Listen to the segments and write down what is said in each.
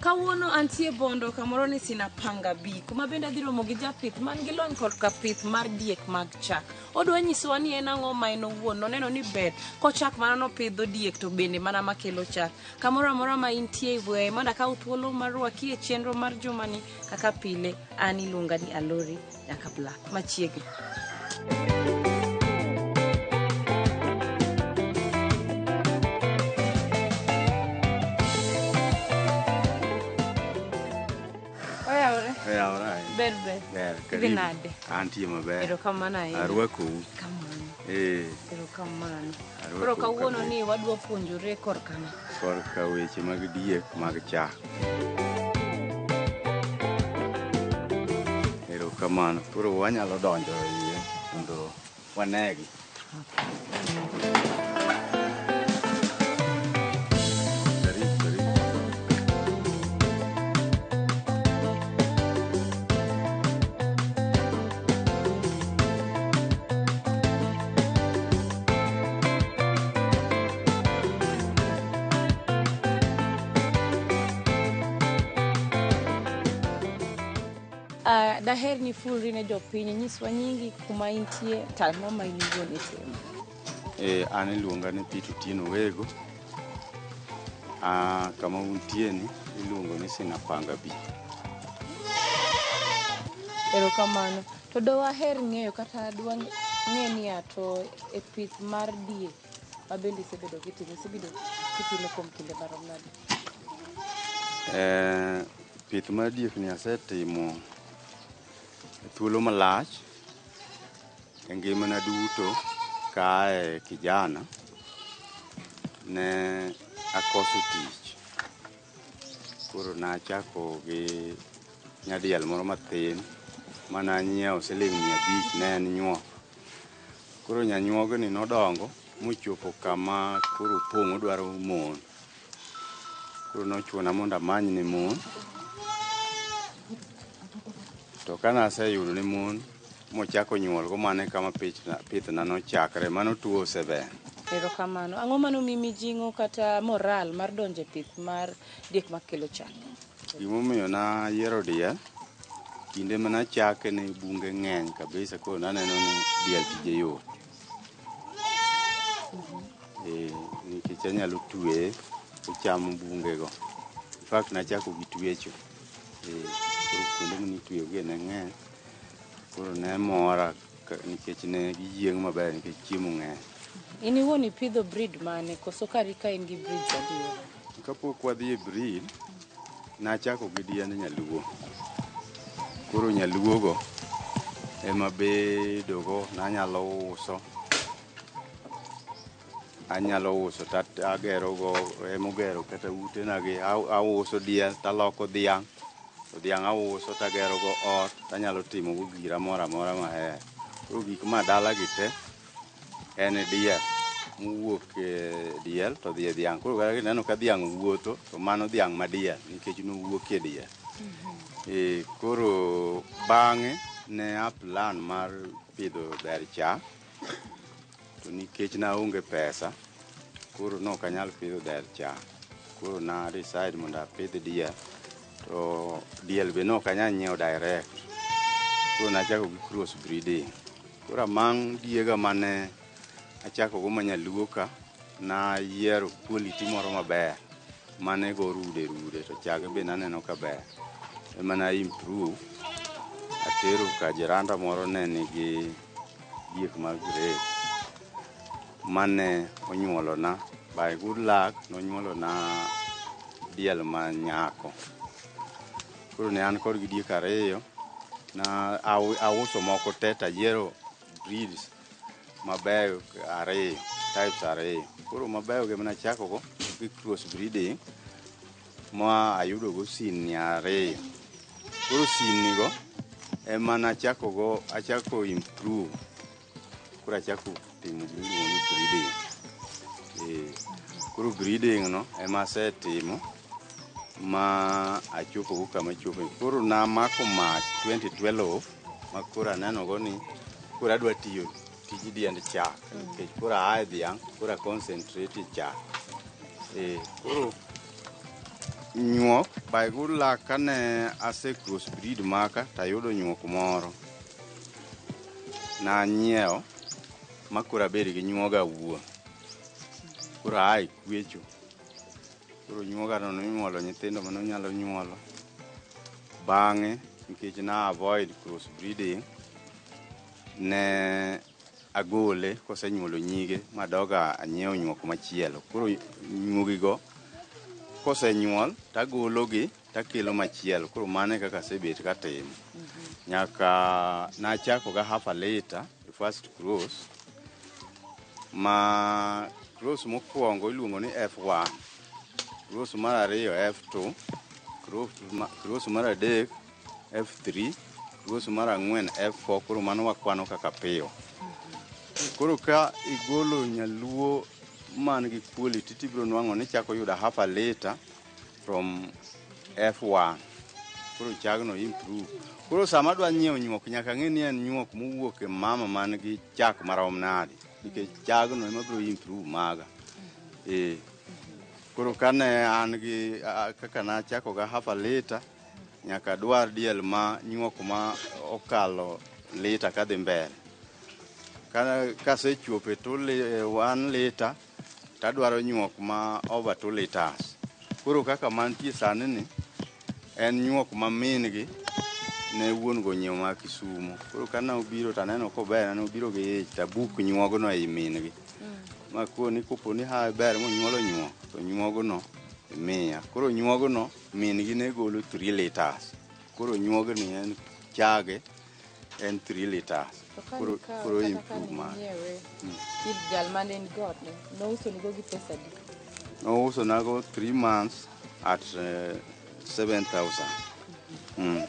Kawuono antie bondo kamoro ni sina panga bi kuma bende adhi romo gi japith man gi lony kod kapith mar diek mag chak. Odwa nyisowa ni en ang'o ma en owuon noneno ni ber kochak mana nopidho diek to bende mana makelo chak. Kamoro amora ma intie iweye mondo akaw thuolo mar rwaki e chenro mar jumani kaka pile. An iluonga ni Alori nyaka Black machiegni. Ber. Binade. Antie maber. Erokamano ahinya. Arwakou. Kamano. Erokamano. Koro kawuono ni wadwa puonjore korka weche mag diek mag chak. Erokamano. Koro wanyalo donjo iye mondo wanegi. Daher ni fulri ne jopiny nyiswa nyingi kuma intie tang'o ma iluongo ni timo. An iluonga ni Peter Tieno Wego. Kama untie ni iluongo ni sina panga bi. Erokamano. To daher ng'eyo kata dwa ng'e ni ato e pith mar diek ma bende isebedo kitimo kuom kinde marom nade? Pith mar diek ni asetimo thuolo malach e ngimana duto kae kijana ne akoso tich. Koro nachako gi nyadiel moro mathin mana nyiewo siling 500 ne en nyuok. Koro nyanyuogni nodongo mochopo kama koro pong' odwaro mon. Koro nochuona mondo amany ne mon. To kana aseyudo ne mon mochako nyuol go mane kama pithna nochakre mano tuo osebe. Erokamano. Ang'o mano mijing'o kata moral mar donjo e pith mar diek makelo chak? Gimomiyo nayiero diel kinde manachake ne bunge ng'eny kabisa koro naneno ni diel tije yot. Nikech anyalo tweye ochamo bungego. In fact nachako gi twecho. Koro kuonde manitweyogie ne ng'eny. Koro ne mora nikech ne giyieng' maber nikech chiemo ng'eny. In iwuon ipidho breed mane koso kari ka in gi breed adier? Kapok wadhi e breed, nachako gi diend nyaluo. Koro nyaluogo ema bedogo nanyalo uso. Anyalo uso tagerogo emogero kata utenagi auso diel taloko dhiang'. To dhiang' auso tagerogo ot tanyalo timogo gira mora mora maher. Koro gik ma dalagi te en diel. Mowuok e diel to dhi e dhiang'. Koro kata kineno ka dhiang' wuotho to mano dhiang' ma diel nikech nowuok e diel. Koro bang'e ne a plan mar pidho dher chak. To nikech naonge pesa koro nok anyal pidho dher chak. Koro na decide mondo apidh diel. To diel be nok anyal nyiewo direct. Koro nachako gi cross breeding. Koro among diega mane achako go manyaluo ka nayiero quality moro maber mane go rude to chage be naneno kaber. Ema na improve. Atero ka jiranda moro ne nigi diek mag grade mane onyuolona by good luck nonyuolona diel ma nyako. Koro ne an kod diek ariyo na auso moko te tayiero breeds mabeyo ariyo, types ariyo. Koro mabeyo gi nachako go gi cross breeding ma ayudo go sini ariyo. Koro sini go ema nachako improve. Koro achako timo gimiluongo ni breeding. Koro breeding no ema asetimo ma achopo go kama chopo. Koro namako mach 2012 ma koro aneno go ni koro adwa tiyo tij diend chak nikech koro ae dhiang' koro concentrate chak. Koro nyuok by good luck kane ase cross breed maka tayudo nyuok moro na nyiewo makura bedi gi nyuoga wuo kura ai kwecho kuro nyuoga no nyuolo nyithindo mano nyalo nyuolo bang'e nikech na avoid cross breeding ne agole kosenyuolo nyige madoga anyiewo nyuok machielo kuro nyuogigo kosenyuol tagologi takelo machielo kuro mane kaka sebet katimo nyaka nachako ga half a liter the first cross ma cross mokwongo iluongo ni F1 cross mar ariyo F2 cross mar adek F3 cross mar ang'wen F4 kuro mano wakwano kaka piyo kuro ka igolo nyaluo man gi quality tibiro nwang'o ni chako yuda half a liter from F1 kuro chagno improve kuro sama dwa nyiewo nyuok nyaka ng'e ni en nyuok mowuok e mama man gi chak marom nade nikech chagno ema biro improve maga kuro kane an gi kaka na chako ga half a liter nyaka dwar diel ma nyuok ma okalo liter kadhi mbele kase chuope to 1 liter tadwaro nyuok ma over 2 liters kuro kaka mantie sani ni en nyuok ma min gi ne wuon go nyiewo ma Kisumo kuro kana obiro taneno kober ne obiro gi ich tabuk nyuogno ei min gi ma koni koponi ha ber mo nyuolo nyuok to nyuogno miya kuro nyuogno min gi ne golo 3 liters kuro nyuogni en chage en 3 liters kuro improve ma jal mane ni god no uso ni go gi pesa di no uso na go 3 months at 7,000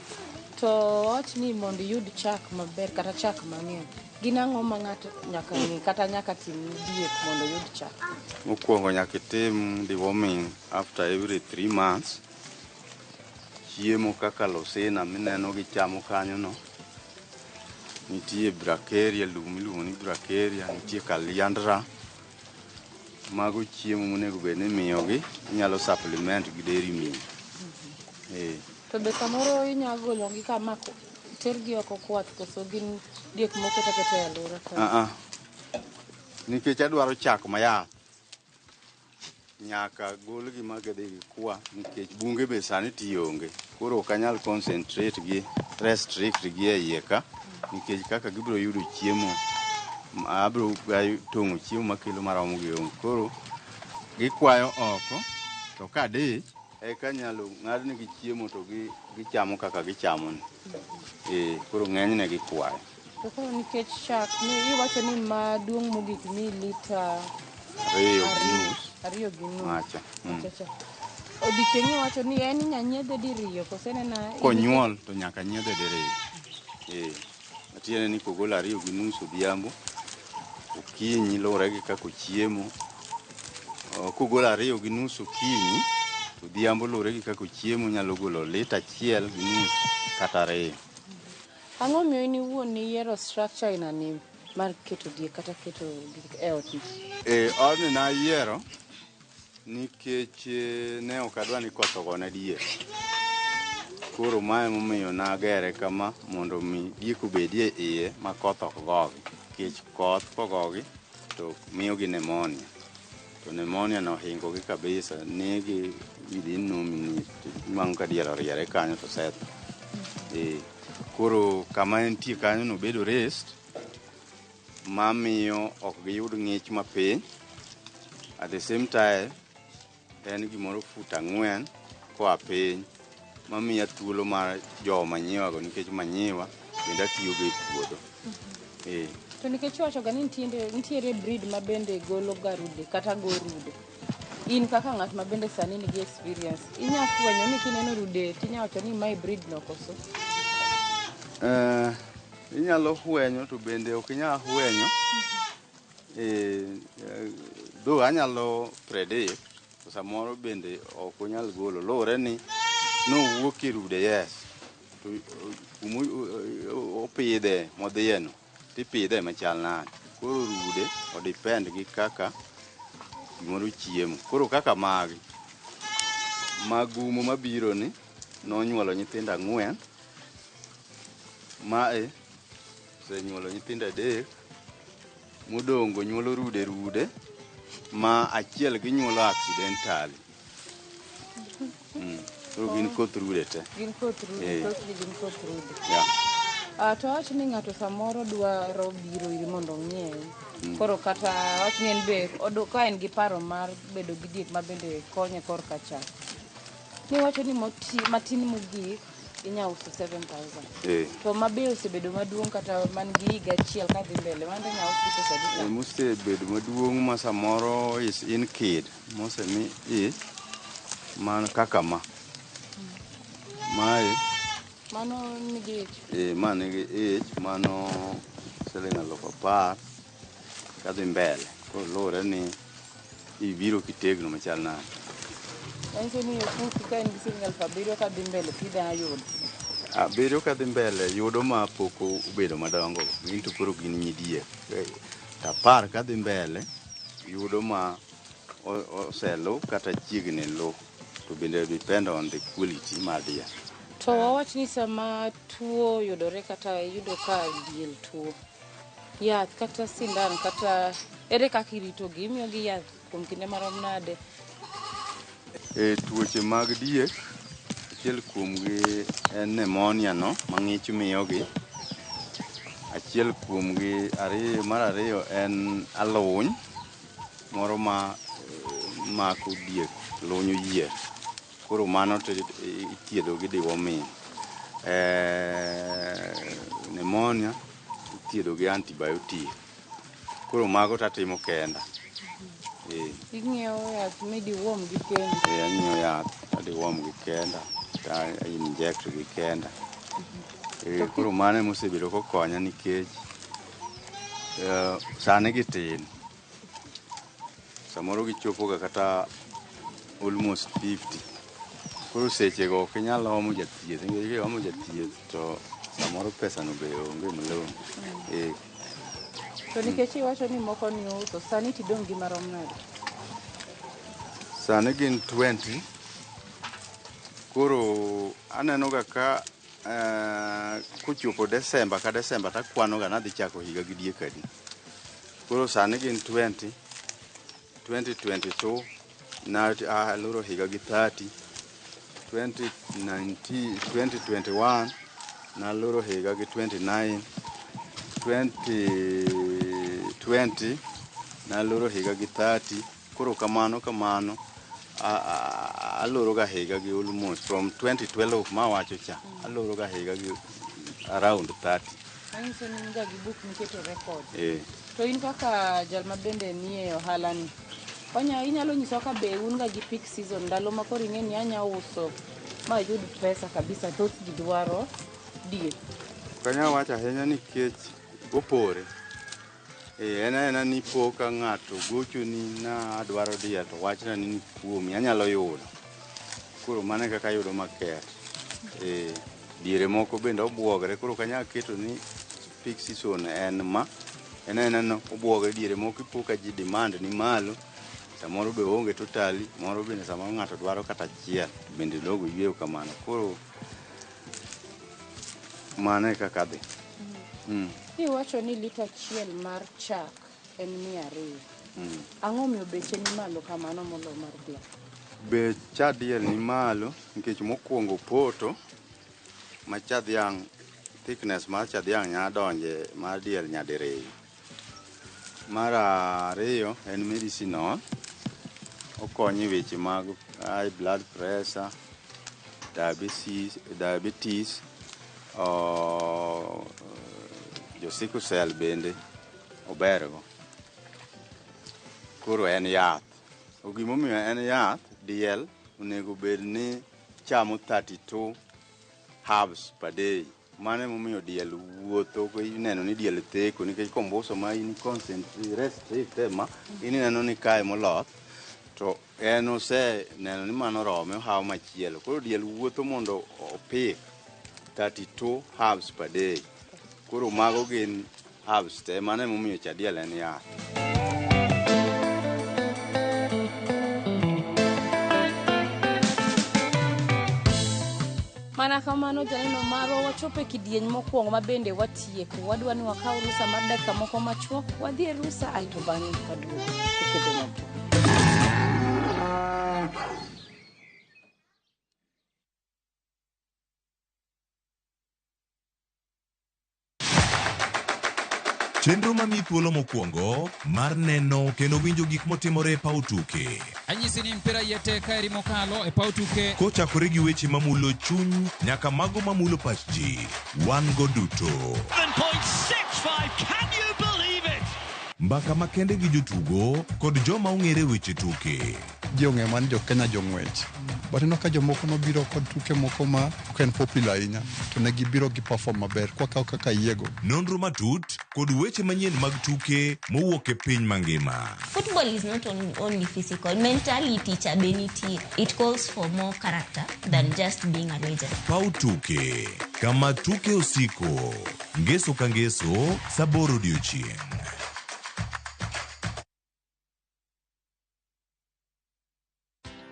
to wach ni mondo yud chak maber kata chak mang'eny gin ang'o ma ng'ato nyaka ng'i kata nyaka tim diek mondo yud chak mokwongo nyaka tim deworming after every 3 months chiemo kaka losina mineno gi chamo kanyo no nitie bracharia lum iluongo ni bracharia nitie kaliandra mago chiemo monego bed ni miyogi inyalo supplement gi dairy meal to be samoro inyalo gologi kama tergi oko kwath koso gin diek moketa keta e alwora ka nikech adwaro chak mayath nyaka golgi magedhi gi kwa nikech bunge be sani tionge koro ok anyal concentrate gi restrict gi e iye ka nikech kaka gibiro yudo chiemo abiro tong'o chiemo makelo maromo gi onge koro gikwayo oko to kadich eka nyalo ng'adnegi chiemo to gichamo kaka gichamo ni koro ng'enyne gikwayo to koro nikech chak ni iwacho ni maduong' mogik ni lita 2 gi nus odiochieng' iwacho ni en inya nyiedhe diriyo kose nena konyuol to nyaka nyiedhe diriyo matiende ni kogolo 2 gi nus odhiambo okinyi luwore gi kaka ochiemo kogolo 2 gi nus okinyi to odhiambo luwore gi kaka ochiemo nyalo golo lita 1 gi nus kata 2 ang'o miyo in iwuon niyiero structure inani mar keto diek kata keto e ot odni nayiero nikech ne ok adwa ni koth ogone diek koro mae momiyo nagere kama mondo mi diek obedie iye ma koth ok gogi nikech koth kogogi to miyogi pneumonia to pneumonia no hingogi kabisa negi within no minute imango ka diel oriere kanyo to setho koro kama entie kanyo no bedo rest mamiyo ok giyud ng'ich mapiny at the same time en gimoro fut 4 koa piny mamiya thuolo mar jowo manyiwago nikech manyiwa bende atiyogo e puodho to nikech wachoga ni nitiere breed ma bende golo ga rude kata go rude in kaka ng'at ma bende sani nigi experience inya fwenyo ni kineno rude tinya wacho ni my breed no koso inyalo fwenyo to bende ok inyal fwenyo do anyalo predict to samoro bende ok onyal golo luwore ni nowuok e rude yes to opidhe modhiyeno tipidhe machal nade koro rude odepend gi kaka gimoro chiemo koro kaka magi magumo mabiro ni nonyuolo nyithindo 4, mae osenyuolo nyithindo 3, modongo nyuolo rude ma achiel ginyuolo accidentally. Koro gin koth rude te. Gin koth rude, gin koth rude. Yeah. To wach ni ng'ato samoro dwaro biro iri mondo ong'iew. Koro kata wach ni en be ka en gi paro mar bedo gi diek ma bende konye korka chak. Ni wacho ni matin mogik inya uso 7,000. To mabe osebedo maduong' kata man gi higa achiel kadhi mbele mande nya uso pesa duka. Mosebedo maduong' ma samoro is in kid mosemi man kaka ma. Mae mano nigi ich. Mano nigi ich, mano siling 10,000 kadhi mbele. Koro lure ni ibiro kitegno machal nade. Enso ni yofuki ka en gi siling 7,000 kadhi mbele pidha ayudo. Bedo kadhi mbele yudo ma poko obedo madongo. Gin to koro gin nyidie. 10 kadhi mbele yudo ma oselo kata chiegni lo. To bende depend on the quality mar diel. To wawach ni sama tuo yudore kata yudo ka diel tuo, yath kata sindan kata ere kaka irito gi, imiyo gi yath kuom kinde marom nade? Tuoche mag diek, achiel kuomgi en pneumonia no mang'ich miyogi. Achiel kuomgi mar ariyo en aluny moro ma mako diek, lunyo yier. Koro mano to ithiedho gi deworming. Pneumonia ithiedho gi antibiotic. Koro mago tatimo kenda. Ing'iewo yath midiworm gi kenda? Anyiewo yath adiworm gi kenda, ta inject gi kenda. Koro mano emosebedo kokonya nikech sani gitin. Samoro gichopo ga kata almost 50. Koro sechego ok inyal omo jathieth, nikech omo jathieth to samoro pesa no be onge malong'o. To nikech iwacho ni moko ni uso, sani tidong' gi marom nade? Sani gin 20. Koro aneno ga ka kochopo Desemba ka Desemba takwano ga nadhi chako higa gi diek adi. Koro sani gin 20, 2022 na aloro higa gi 30, 2021 na loro higa gi 29, 2020 na loro higa gi 30. Koro kamano aloro ga higa gi almost from 2012 ma wacho cha, aloro ga higa gi around 30. Manyiso ni nga gi book miketo record. To in kaka jal ma bende nie ohala ni, inyalo nyiso ka be un ga gi peak season, ndalo ma koro ing'e ni anya uso ma yud pesa kabisa, thoth ji dwaro diek? Kanya wacho ahinya nikech opore. En ni po ka ng'ato gocho ni na adwaro diel to wachna ni kuomi anyalo yudo. Koro mano kaka yudo market. Diere moko bende obuogre, koro kanya keto ni peak season en ma. No obuogre diere moko ipo ka ji demand ni malo. Samoro be onge totally, moro bende samoro ng'ato dwaro kata achiel, bende logo yweyo kamano. Koro mano kaka dhi. Iwacho ni lita achiel mar chak en 200. Ang'o miyo beche ni malo kamano molo mar diel? Bech cha diel ni malo nikech mokwongo poto ma cha dhiang', thickness mar cha dhiang' nya donje mar diel nyadiriyo. Mar ariyo en medicinal, okonyo weche mag high blood pressure, diabetes, jo sickle cell bende obergo. Koro en yath. Gimomiyo en yath, diel onego bed ni chamo 32 herbs per day. Mano emomiyo diel wuotho, ineno ni diel theko nikech kombuso ma in restrict ma ineno ni kae moloth, to en neno ni mano rome ohawo machielo. Koro diel wuotho mondo opik 32 herbs per day. Koro mago gin herbs te, mano emomiyo cha diel en yath. Mana kamano janeno marwa wachope kidieny mokwongo mabende watieko. Wadwa ni wakaw rusa mar dakika moko machuok. Wadhi e rusa aito bang'e waduogo. Ikebe machuok. Chenro mami thuolo mokwongo mar neno kendo winjo gik motimore e paw tuke. Anyisi ni mpira yete kaeri mokalo e paw tuke. Kochakore gi weche mamulo chuny nyaka mago mamulo pach ji. Wan go duto. 7.65, can you believe it? Mbaka makende gi jotugo kod joma ong'ere weche tuke. Jong'e man jo Kenya jong'wech. But ka jomoko nobiro kod tuke moko ma ok en popular ahinya to ne gibiro gi perform maber kwakaw kaka yiego. Nonro matut kod weche manyien mag tuke mowuok e piny mangima. Football is not only physical, mentality cha beniti. It calls for more character than just being a legend. Paw tuke, kama tuke osiko, ngeso ka ngeso, saboro odiochieng'.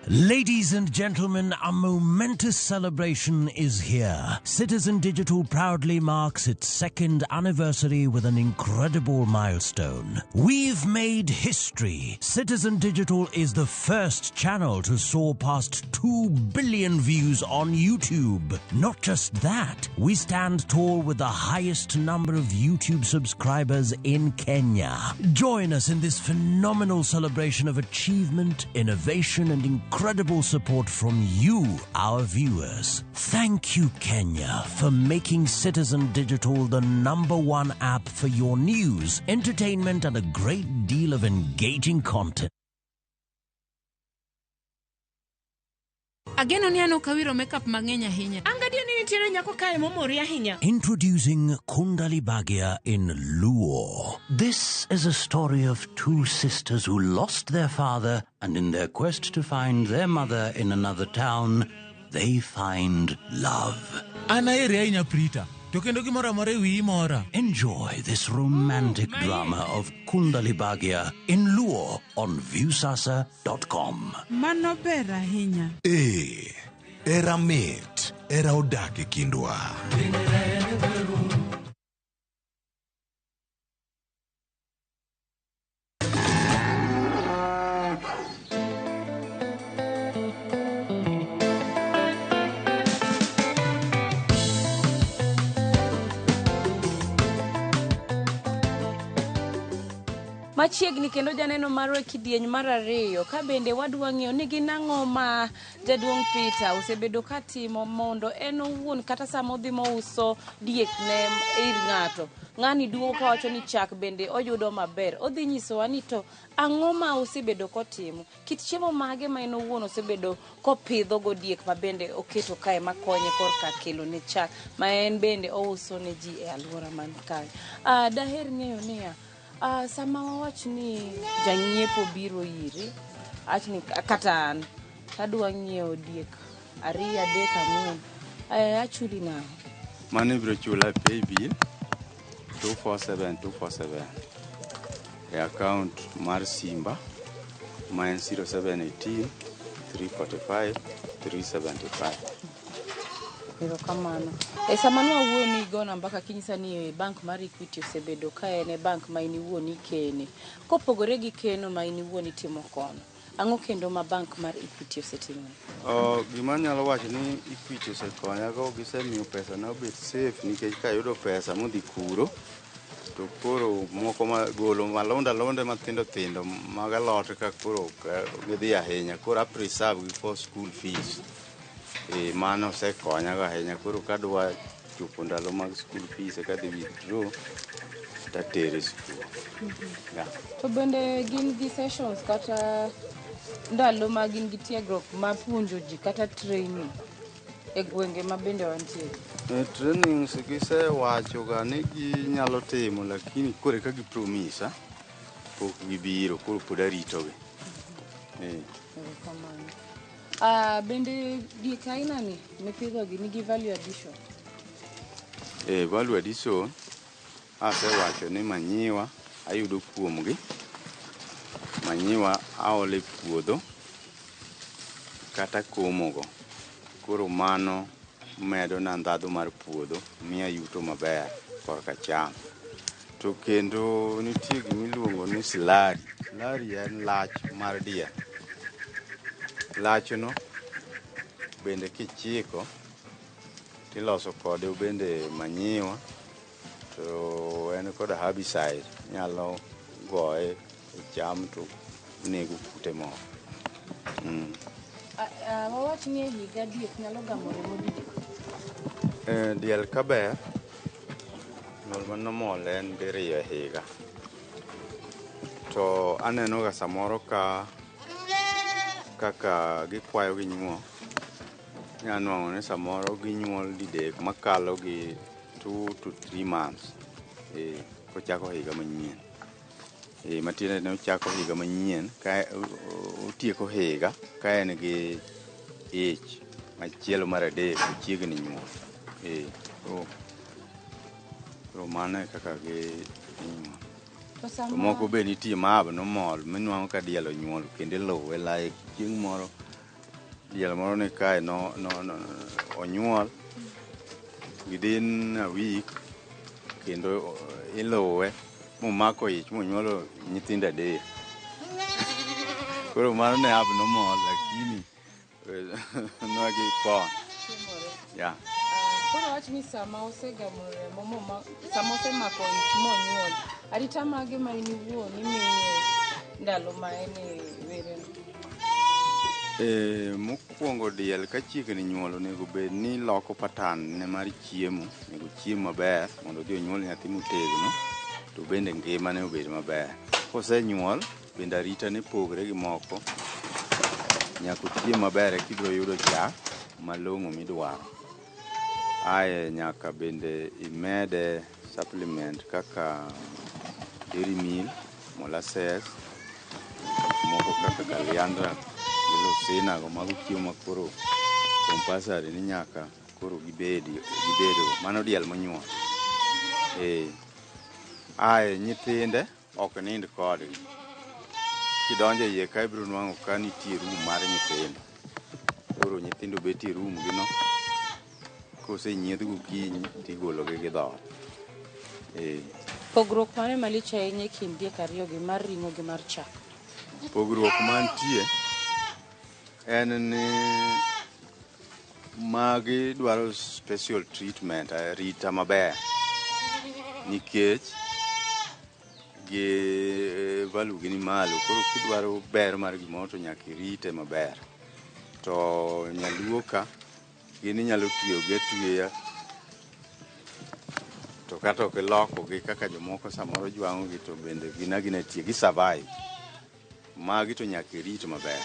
Ladies and gentlemen, a momentous celebration is here. Citizen Digital proudly marks its 2nd anniversary with an incredible milestone. We've made history. Citizen Digital is the first channel to soar past 2 billion views on YouTube. Not just that, we stand tall with the highest number of YouTube subscribers in Kenya. Join us in this phenomenal celebration of achievement, innovation, and incredible support from you, our viewers. Thank you, Kenya, for making Citizen Digital the #1 app for your news, entertainment, and a great deal of engaging content. Ageno ni ano kawiro makeup mang'eny ahinya. Angadia ni nitiere nyako kae momori ahinya. Introducing Kundali Bagia in Luo. This is a story of 2 sisters who lost their father, and in their quest to find their mother in another town, they find love. Anaere ainya Prita. To kendo gimoro amora wi mora. Enjoy this romantic drama of Kundali Bagia in Luo on viewsasa.com. Mano ber ahinya. Era mit, era odak e kindwa. Machiegni kendo janeno marwa kidieny mar 2 ka bende wadwa ng'eyo ni ginang'o ma jaduong' Peter osebedo katimo mondo en owuon kata samo dhi mouso diek ne ir ng'ato. Ng'ani duogo ka wacho ni chak bende oyudo maber. Odhi nyisowa ni to ang'o ma osebedo kotimo. Kit chiemo mage ma en owuon osebedo kopidho go diek ma bende oketo kae makonye korka kelo ne chak ma en bende ouso ne ji e alwora man kae. Daher ng'eyo niya. Sama wawach ni janyiepo biro iri, achni kata an, tadwa ng'iewo diek 2, 3, 4, achuli na. Mane biro chula pay bill 247247 e account mar Simba ma en 0718 345 375. Pero kamano. Sama no wuo ni gona mpaka kinyisa ni bank mar Equity osebedo ka en bank ma ini wuo ni kene. Kopogore gi keno ma ini wuo ni timo kono. Ang'o kendo ma bank mar Equity osetimo? Gima nyalo wacho ni Equity osekonya go gisemiyo pesa na obet safe nikech ka yudo pesa modhi kuro to koro moko ma golo malonda matindo tindo mag alot ka koro gidhi ahinya koro preserve for school fees. Mano osekonya go ahinya koro kadwa chopo ndalo mag school fees kadhi withdraw tatere school. To bende gin gi sessions kata ndalo ma gin gi tiegruok ma puonjo ji kata training e gwenge ma bende wantie. Training gise wacho ga ni ginyalo timo lakini kore ka gi promise pok gibiro koro pod aritogi. Bende diek aina ni mipidho gi nigi value addition? Value addition asewacho ni manyiwa ayudo kuomgi. Manyiwa aole puodho kata komogo. Koro mano medo na ndhadhu mar puodho, miya yuto maber korka cham. To kendo nitie gimiluongo ni silari. Silari en lach mar diel. Lachno bende kichiko tiloso kode bende manyiwa, to en kod herbicide, nyalo goye e cham to nego kute moko. Wawach ni higa diek nyalo gamo remo diek. Diel kaber, nyuol manomol en diriyo e higa. To aneno ga samoro kaka gikwayo gi nyuol. Nyanuang'o ni samoro ginyuol didek makalo gi 2 to 3 months. Kochako higa manyien. Matiende ne ochako higa manyien, ka otieko higa ka en gi ich machielo mar adek ochiegni nyuol. Koro mano e kaka ginyuol. To moko be nitie nomol minuang'o ka diel onyuol kendo iluwe like chieng' moro diel moro ni kae onyuol within a week kendo iluwe momako ich monyuolo nyithindo 3. Koro mano ne abnormal lakini nwagi kon. Yeah. Koro wach ni sama osegamo remo sama osemako ich monyuol, arita mage ma in iwuon imiye ndalo ma en were? Mokwongo diel ka chiegni nyuol onego bed ni loko patan ne mar chiemo, onego chiem maber mondo odhi onyuol nyathi motegno, to bende ngimane obed maber. Kosenyuol bende arita ne pogre gi moko, nyaka ochiem maber kibiro yudo chak malong'o midwaro. Nyaka bende imede supplement kaka dairy meal, molasses, moko kaka kaliandra, sina go mago chiemo makoro compulsory ni nyaka koro gibedo mano diel monyuol. Nyithinde ok nind kodgi. Kidonjo iye ka ibiro nwang'o ka nitie room mar nyithindo. Koro nyithindo bet e room gino, kosenyiedh gokinyi tigologi gi dhot. Pogruok mane malich ahinya e kind diek ariyogi mar ring'o gi mar chak? Pogruok mantie en ni magi dwaro special treatment, rita maber, nikech value gi ni malo. Koro kidwaro ber mar gimoro to nyaka irite maber. To nyaluo ka gin inyalo tweyogi atweya, to kata ok ilokogi kaka jomoko samoro jwang'ogi, to bende gina tie gi survive. Magi to nyaka irit maber.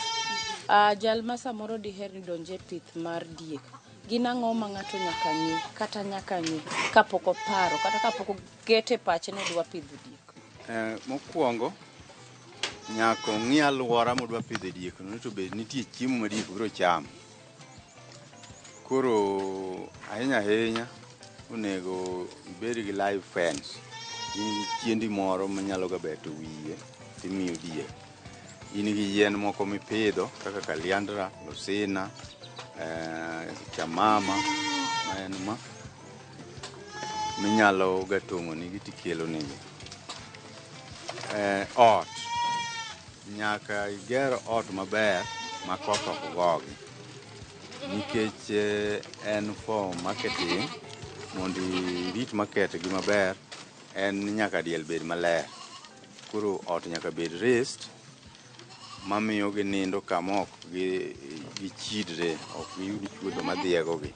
Jal ma samoro diher ni donje e pith mar diek, gin ang'o ma ng'ato nyaka ng'i kata nyaka ng'i kapok oparo kata kapok oketo e pache ni dwa pidho diek? Mokwongo nyaka ong'i alwora modwa pidhe diek no, to bed nitie chiemo ma diek biro chamo. Koro ahinya ahinya onego ibed gi live fence, in chiendi moro manyalo ga beto wiye timiyo diek. In gi yien moko mipidho kaka kaliandra, losina, chamama, en ma minyalo ga tong'o nigi tikelo nigi. Ot nyaka iger ot maber ma koth ok gogi, nikech en for marketing. Mondo irit market gi maber, en nyaka diel bed maler. Koro ot nyaka bed raised, mamiyo ginindo kama ok gichidre, ok giyud chuodho madhiegogi.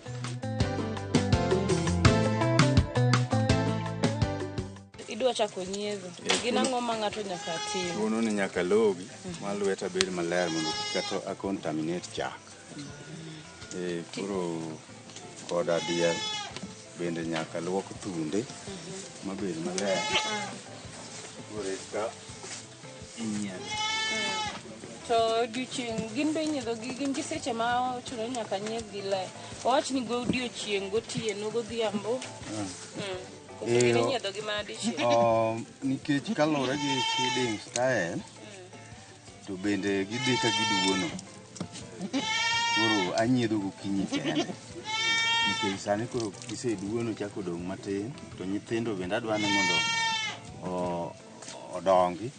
Idwa chako nyiedho, gin ang'o ma ng'ato nyaka tim? Uno ni nyaka logi ma lweta bed maler mondo kik contaminate chak. Koro koda diel bende nyaka luok tunde mabed maler. Koro ka inyiedho. To odiochieng' gin be inyiedho gi gin gi seche ma ochuno ni nyaka nyiedh gi le. Wawach ni godiochieng', gotieno, godhiambo. Gin inyiedho gi mana dichiel? Nikech kaluwore gi feeding style, to bende gidhi ka giduono. Koro anyiedho gokinyi kende. Nikech sani koro giseduono chako dong' matin, to nyithindo bende adwa ni mondo odongi.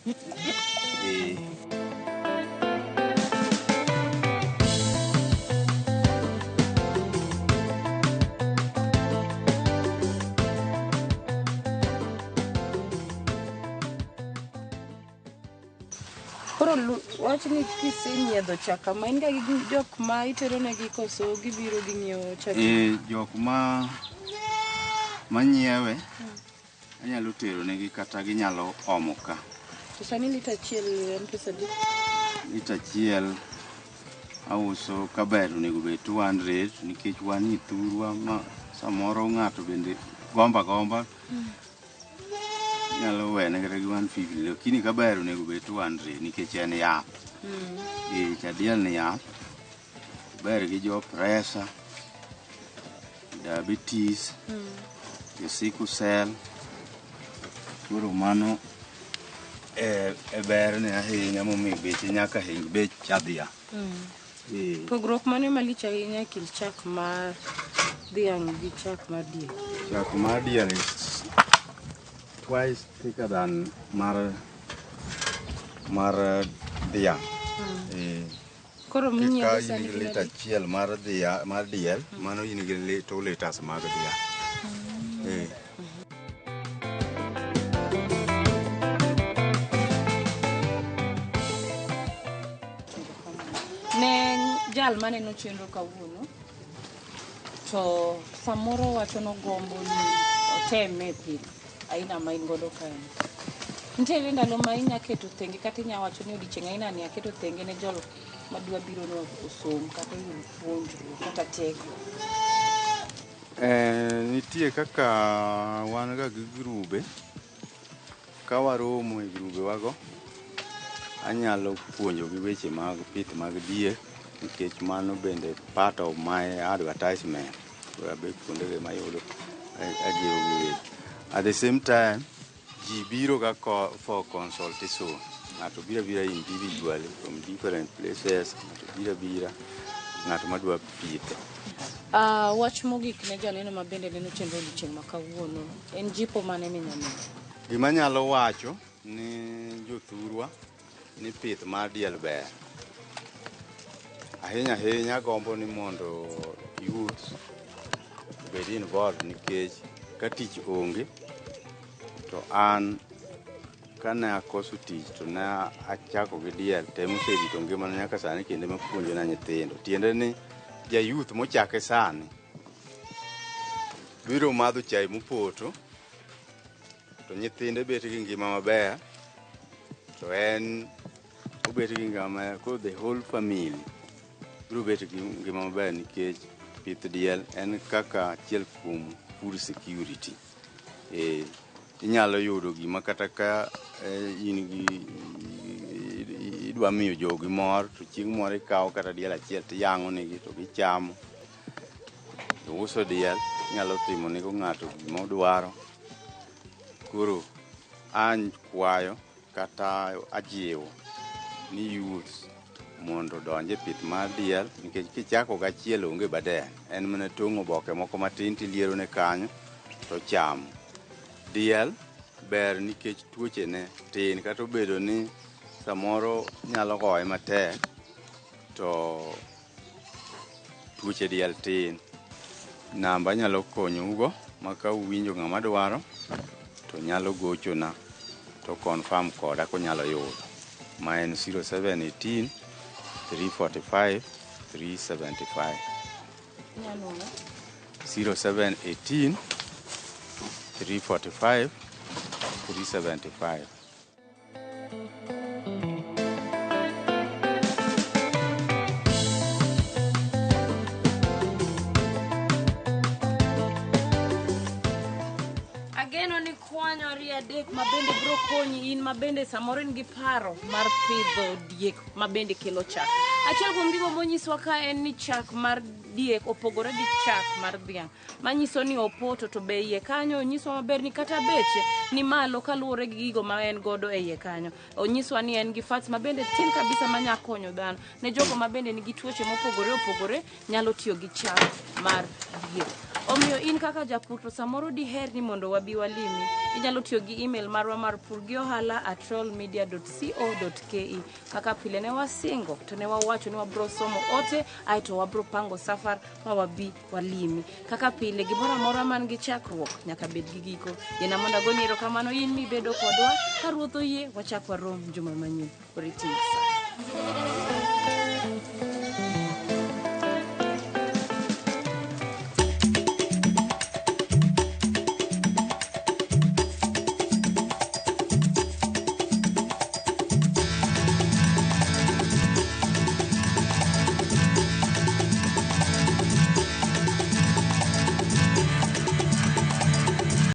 Koro wach ni kisenyiedho chak kama, in ga gi jok ma itero negi koso gibiro ging'iewo chak? Jok manyiewe anyalo tero negi kata ginyalo omo ka. To sani lita achiel en pesa adi? Lita achiel auso kaber onego bed 200 nikech wan ni thurwa ma samoro ng'ato bende gomba nyalo wene kata gi 150, lakini kaber onego bed 200 nikech en yath. Chadiel ni yath ber gi jo pressure, diabetes, sickle cell. Koro mano ber ne ahinya momiyo beche nyaka hiny bech chadhia. Pogruok mane malich ahinya e kind chak mar dhiang' gi chak mar diel? Chak mar diel is twice thicker than mar dhiang'. Koro minyiedho sani ka lita achiel mar diel, mano in gi 2 liters mag dhiang'. Ne jal maneno chenro kawuono, to samoro wacho nogombo ni oteme pith aina ma in godo kae. Nitiere ndalo ma inya keto thenge kata inya wacho ni odiochieng' aina ni aketo thenge ne jol madwa biro no osom kata yud puonjruok kata teko? Nitie kaka wan ga gi grube, ka waromo e grube wago, anyalo puonjo gi weche mag pith mag diek, nikech mano bende part of my advertisement. Abe kuonde ma yudo ajiwo gi. At the same time, ji biro ga for consultation. Ng'ato bira individually from different places, ng'ato bira ng'ato madwa pitho. Wach mogik ne janeno ma bende neno chenro odiochieng' ma kawuono, en jipo mane minyalo? Gima nyalo wacho ni jothurwa ni pith mar diel ber. Ahinya gombo ni mondo youth bed involved, nikech ka tich onge to an kane akoso tich to ne achako gi diel, temo serito ngimana nyaka sani kendo mapuonjo na nyithindo. Tiende ni ja youth mochake sani biro madho chai mopoto, to nyithinde bet gi ngima maber, to en obet gi ngima maber, koro the whole family biro bet gi ngima maber, nikech pith diel en kaka achiel kuom food security. Inyalo yudo gima kata ka idwa miyo jogi mor, to chieng' moro ikawo kata diel achiel tiyang'o negi to gichamo. Uso diel nyalo timo nego ng'ato gima odwaro. Koro an kwayo kata ajiwo ni youth mondo donje pith mar diel, nikech kichako gachiel onge baden, en mana tong'o oboke moko matin tiliero ne kanyo to chamo. Diel ber nikech tuoche ne tin, kata obedo ni samoro nyalo goye matek, to tuoche diel tin. Namba nyalo konyougo, ma ka uwinjo ng'ama dwaro to nyalo gochona to confirm koda konyalo yudo, ma en 0718 345 375. 0718 345 375. manyo ariyo adek mabende bro konyi in mabende samoro in gi paro mar pidho diek mabende kelo chak. Achiel kuom gigo monyiswa ka en ni chak mar diek opogore gi chak mar dhiang', manyiso ni opoto to be iye kanyo onyiswa maber ni kata beche ni malo kaluwore gi gigo ma en godo e iye kanyo. Onyiswa ni en gi fats mabende tin kabisa manya konyo dhano ne jogo mabende nigi tuoche mopogore opogore nyalo tiyo gi chak mar diek. Omiyo in kaka japur to samoro diher ni mondo wabi walimi, inyalo tiyo gi email marwa mar purgiohala@rollmedia.co.ke. Kaka pile ne wasingo to ne wawacho ni wabro somo ote aito wabro pango safar ma wabi walimi. Kaka pile gimoro amora man gi chakruok nyaka bed gi giko. Yena mondo agoni erokamano in mibedo kodwa, ka Ruoth oyie wachak warom juma manyien. Oriting'o sa.